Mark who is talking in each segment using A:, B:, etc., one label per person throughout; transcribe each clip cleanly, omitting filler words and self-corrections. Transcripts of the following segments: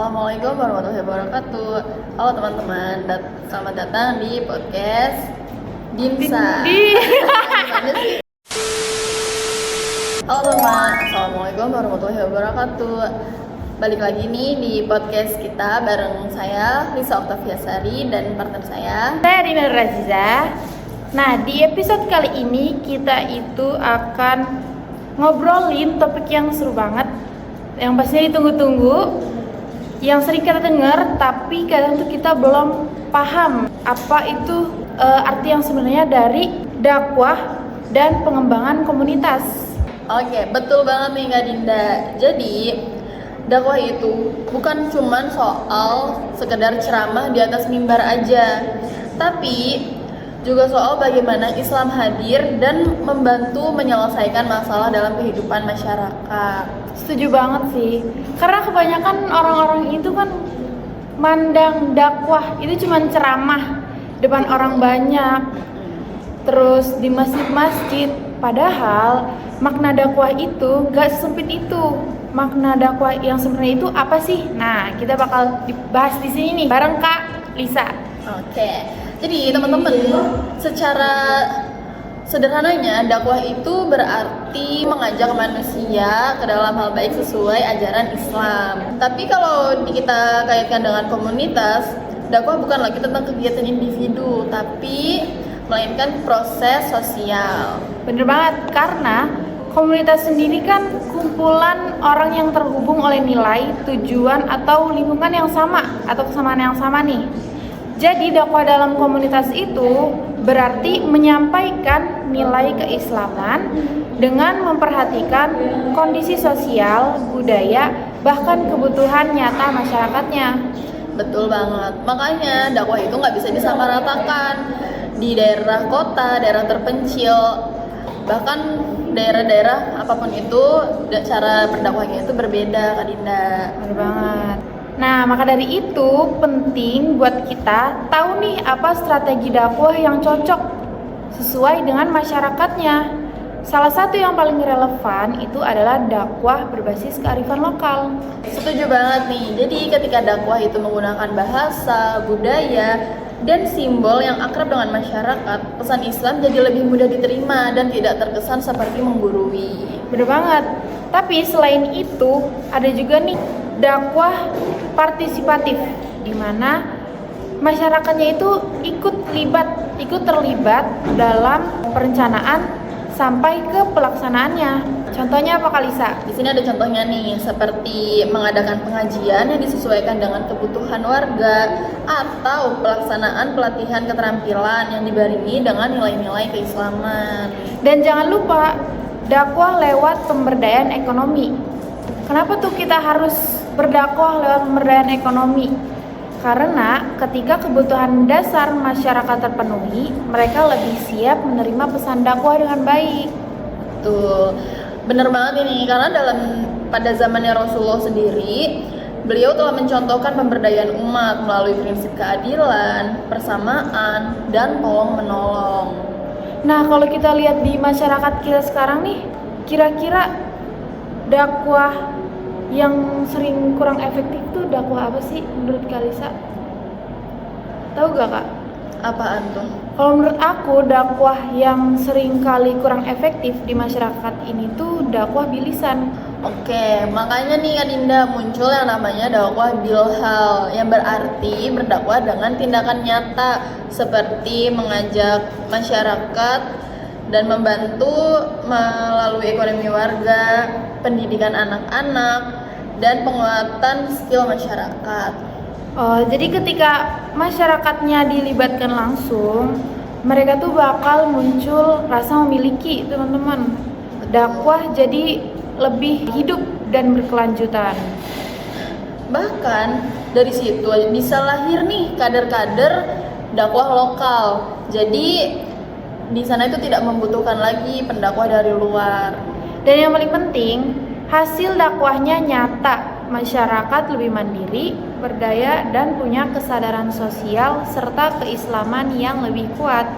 A: Assalamualaikum warahmatullahi wabarakatuh. Halo teman-teman, selamat datang di podcast Dinsa. Halo teman, Assalamualaikum warahmatullahi wabarakatuh. Balik lagi nih di podcast kita bareng saya Lisa Oktaviasari dan partner saya
B: Dina Raziza. Nah, di episode kali ini kita itu akan ngobrolin topik yang seru banget, yang pastinya ditunggu-tunggu, yang sering kita dengar tapi kadang tuh kita belum paham apa itu arti yang sebenarnya dari dakwah dan pengembangan komunitas.
A: Oke, betul banget nih Kak Dinda. Jadi dakwah itu bukan cuman soal sekedar ceramah di atas mimbar aja, tapi juga soal bagaimana Islam hadir dan membantu menyelesaikan masalah dalam kehidupan masyarakat.
B: Setuju banget sih, karena kebanyakan orang-orang itu kan mandang dakwah itu cuman ceramah depan orang banyak, terus di masjid-masjid. Padahal makna dakwah itu gak sesempit itu. Makna dakwah yang sebenarnya itu apa sih? Nah, kita bakal dibahas di sini nih bareng Kak Lisa.
A: Oke, jadi teman-teman, secara sederhananya dakwah itu berarti mengajak manusia ke dalam hal baik sesuai ajaran Islam. Tapi kalau kita kaitkan dengan komunitas, dakwah bukan lagi tentang kegiatan individu, tapi melainkan proses sosial.
B: Bener banget, karena komunitas sendiri kan kumpulan orang yang terhubung oleh nilai, tujuan, atau lingkungan yang sama, atau kesamaan yang sama nih. Jadi dakwah dalam komunitas itu berarti menyampaikan nilai keislaman dengan memperhatikan kondisi sosial, budaya, bahkan kebutuhan nyata masyarakatnya.
A: Betul banget, makanya dakwah itu nggak bisa disamaratakan di daerah kota, daerah terpencil, bahkan daerah-daerah apapun itu, cara berdakwahnya itu berbeda, Kak Dinda.
B: Bener banget. Nah, maka dari itu penting buat kita tahu nih apa strategi dakwah yang cocok sesuai dengan masyarakatnya. Salah satu yang paling relevan itu adalah dakwah berbasis kearifan lokal.
A: Setuju banget nih. Jadi ketika dakwah itu menggunakan bahasa, budaya, dan simbol yang akrab dengan masyarakat, pesan Islam jadi lebih mudah diterima dan tidak terkesan seperti menggurui.
B: Bener banget. Tapi selain itu ada juga nih dakwah partisipatif, di mana masyarakatnya itu ikut terlibat dalam perencanaan sampai ke pelaksanaannya. Contohnya apa Kak Lisa?
A: Di sini ada contohnya nih, seperti mengadakan pengajian yang disesuaikan dengan kebutuhan warga atau pelaksanaan pelatihan keterampilan yang dibarengi dengan nilai-nilai keislaman.
B: Dan jangan lupa dakwah lewat pemberdayaan ekonomi. Kenapa tuh kita harus berdakwah lewat pemberdayaan ekonomi? Karena ketika kebutuhan dasar masyarakat terpenuhi, mereka lebih siap menerima pesan dakwah dengan baik.
A: Tuh, bener banget ini, karena pada zamannya Rasulullah sendiri, beliau telah mencontohkan pemberdayaan umat melalui prinsip keadilan, persamaan, dan tolong menolong.
B: Nah, kalau kita lihat di masyarakat kita sekarang nih, kira-kira dakwah yang sering kurang efektif tuh dakwah apa sih menurut Kak Lisa? Tahu gak Kak?
A: Apaan tuh?
B: Kalau menurut aku dakwah yang sering kali kurang efektif di masyarakat ini tuh dakwah bilisan.
A: Oke, makanya nih Kak Dinda muncul yang namanya dakwah bilhal, yang berarti berdakwah dengan tindakan nyata seperti mengajak masyarakat dan membantu melalui ekonomi warga, pendidikan anak-anak, dan penguatan skill masyarakat.
B: Oh, jadi ketika masyarakatnya dilibatkan langsung, mereka tuh bakal muncul rasa memiliki, teman-teman. Dakwah jadi lebih hidup dan berkelanjutan.
A: Bahkan dari situ bisa lahir nih kader-kader dakwah lokal. Jadi di sana itu tidak membutuhkan lagi pendakwah dari luar.
B: Dan yang paling penting, hasil dakwahnya nyata, masyarakat lebih mandiri, berdaya, dan punya kesadaran sosial serta keislaman yang lebih kuat.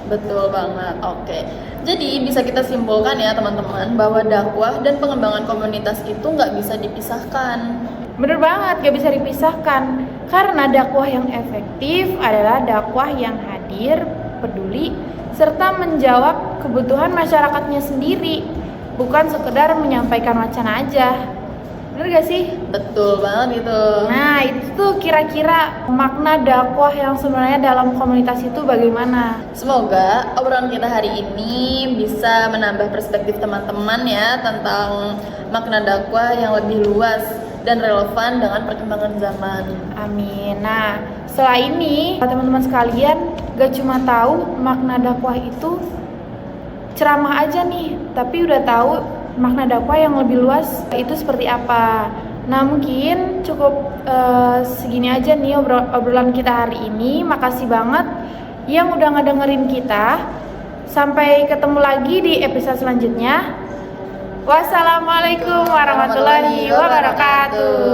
A: Betul banget. Oke. Jadi bisa kita simpulkan ya teman-teman bahwa dakwah dan pengembangan komunitas itu nggak bisa dipisahkan.
B: Bener banget, gak bisa dipisahkan. Karena dakwah yang efektif adalah dakwah yang hadir, peduli, serta menjawab kebutuhan masyarakatnya sendiri, bukan sekedar menyampaikan wacana aja. Bener gak sih?
A: Betul banget itu.
B: Nah, itu tuh kira-kira makna dakwah yang sebenarnya dalam komunitas itu bagaimana?
A: Semoga obrolan kita hari ini bisa menambah perspektif teman-teman ya tentang makna dakwah yang lebih luas dan relevan dengan perkembangan zaman.
B: Amin. Nah, setelah ini teman-teman sekalian gak cuma tahu makna dakwah itu ceramah aja nih, tapi udah tahu makna dakwah yang lebih luas itu seperti apa. Nah, mungkin cukup segini aja nih obrolan kita hari ini. Makasih banget yang udah ngedengerin kita. Sampai ketemu lagi di episode selanjutnya. Wassalamualaikum warahmatullahi wabarakatuh.